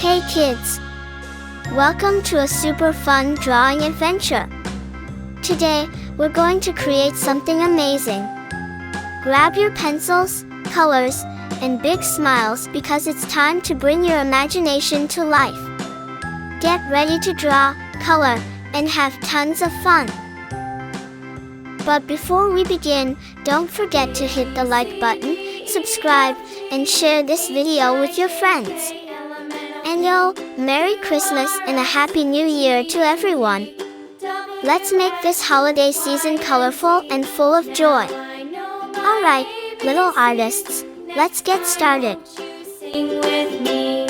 Hey kids! Welcome to a super fun drawing adventure. Today, we're going to create something amazing. Grab your pencils, colors, and big smiles because it's time to bring your imagination to life. Get ready to draw, color, and have tons of fun. But before we begin, don't forget to hit the like button, subscribe, and share this video with your friends. And yo, Merry Christmas and a Happy New Year to everyone. Let's make this holiday season colorful and full of joy. Alright, little artists, let's get started. Sing with me.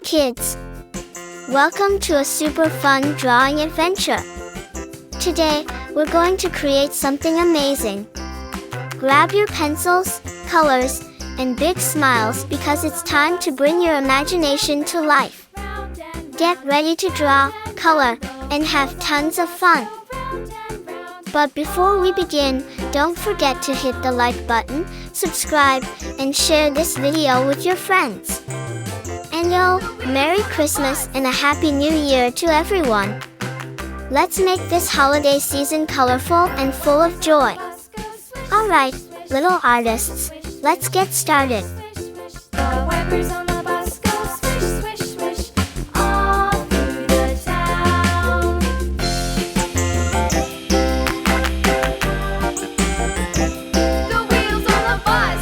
Kids! Welcome to a super fun drawing adventure. Today, we're going to create something amazing. Grab your pencils, colors, and big smiles because it's time to bring your imagination to life. Get ready to draw, color, and have tons of fun. But before we begin, don't forget to hit the like button, subscribe, and share this video with your friends. And yo, Merry Christmas and a Happy New Year to everyone! Let's make this holiday season colorful and full of joy. Alright, little artists, let's get started. The wipers on the bus go swish, swish, swish, all through the town. The wheels on the bus.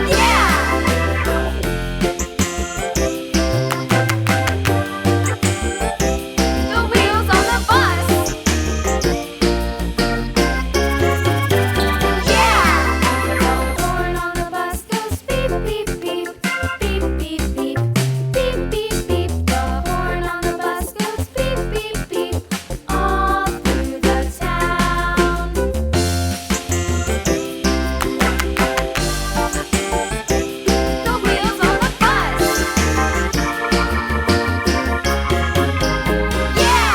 Yeah! The wheels on the bus. Yeah! The horn on the bus goes beep, beep, beep, beep, beep, beep, beep, beep, beep. The horn on the bus goes beep, beep, beep, all through the town. The wheels on the bus. Yeah!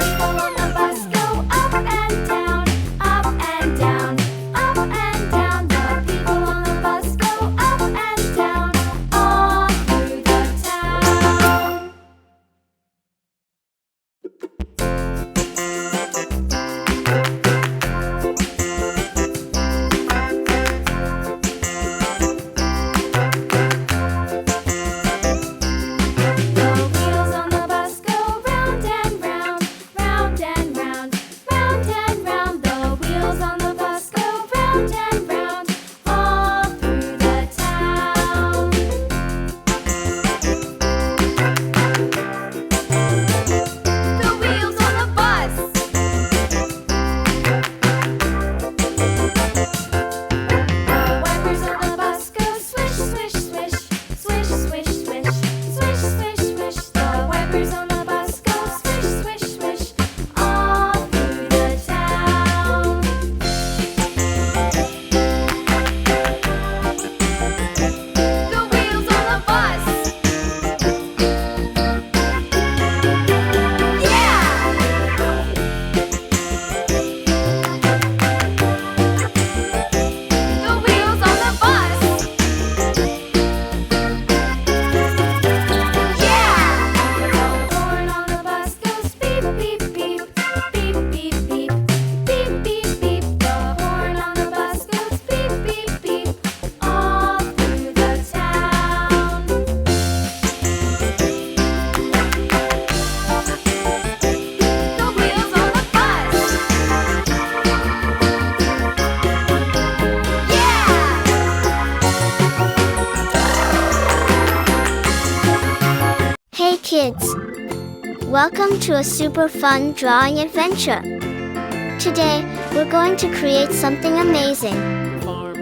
People on the bus go up and down, up and down, up and down. The people on the bus go up and down, all through the town. The wheels on the bus go round and round, round and round, round and round. The wheels on the bus go round and round, all through the town. The wheels on the bus. The wipers on the bus go swish, swish, swish, swish, swish, swish, swish, swish, swish. The wipers on the bus go swish, swish, swish, all through the town. The wheels on the bus. Yeah! The wheels on the bus. Yeah! The horn on the bus goes beep, beep, beep, beep, beep, beep, beep, beep, beep. The horn on the bus goes beep, beep, beep, all through the town. The wheels on the bus. Yeah! Hey kids! Welcome to a super fun drawing adventure. Today, we're going to create something amazing.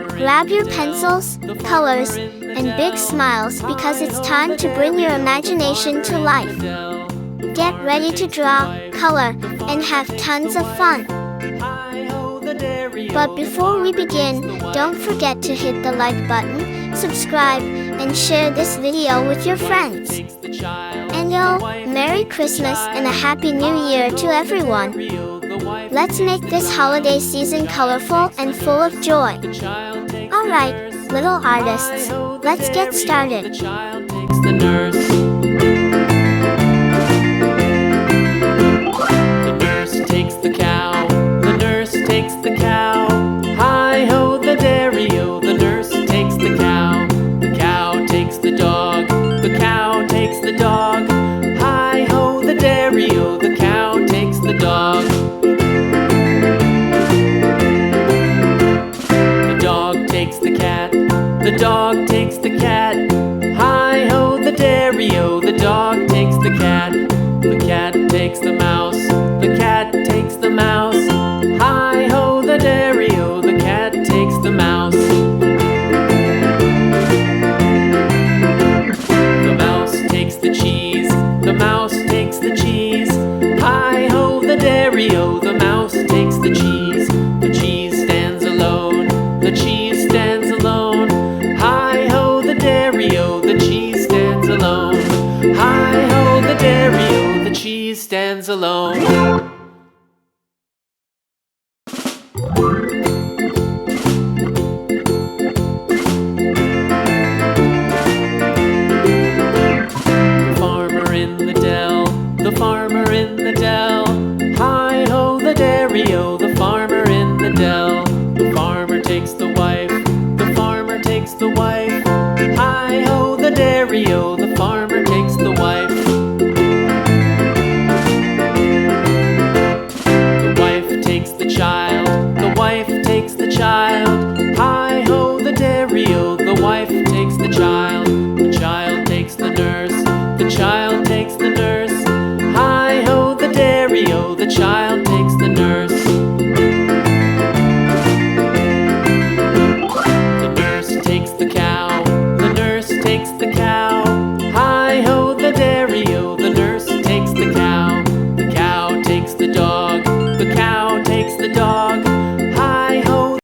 Grab your pencils, colors, and big smiles because it's time to bring your imagination to life. Get ready to draw, color, and have tons of fun. But before we begin, don't forget to hit the like button, subscribe, and share this video with your friends. And yo, Merry Christmas and a Happy New Year to everyone! Let's make this holiday season colorful and full of joy. Alright, little artists, let's get started. The nurse takes the cow. The nurse takes the cow. Hi ho the dairy-o. The nurse takes the cow. The cow takes the dog. The cow takes the dog. Hi ho the dairy-o. The cow takes the dog. The dog takes the cat. The dog takes the cat. Hi ho the dairy-o. The dog takes the cat. The cat takes the mouse. The cat takes the mouse. Hi ho the dairy-o. The cat takes the mouse. The mouse takes the cheese. The mouse takes stands alone. The farmer in the dell, the farmer in the dell. Hi-ho the dairy-o, the farmer in the dell. The farmer takes the wife, the farmer takes the wife. Hi-ho the dairy-o, the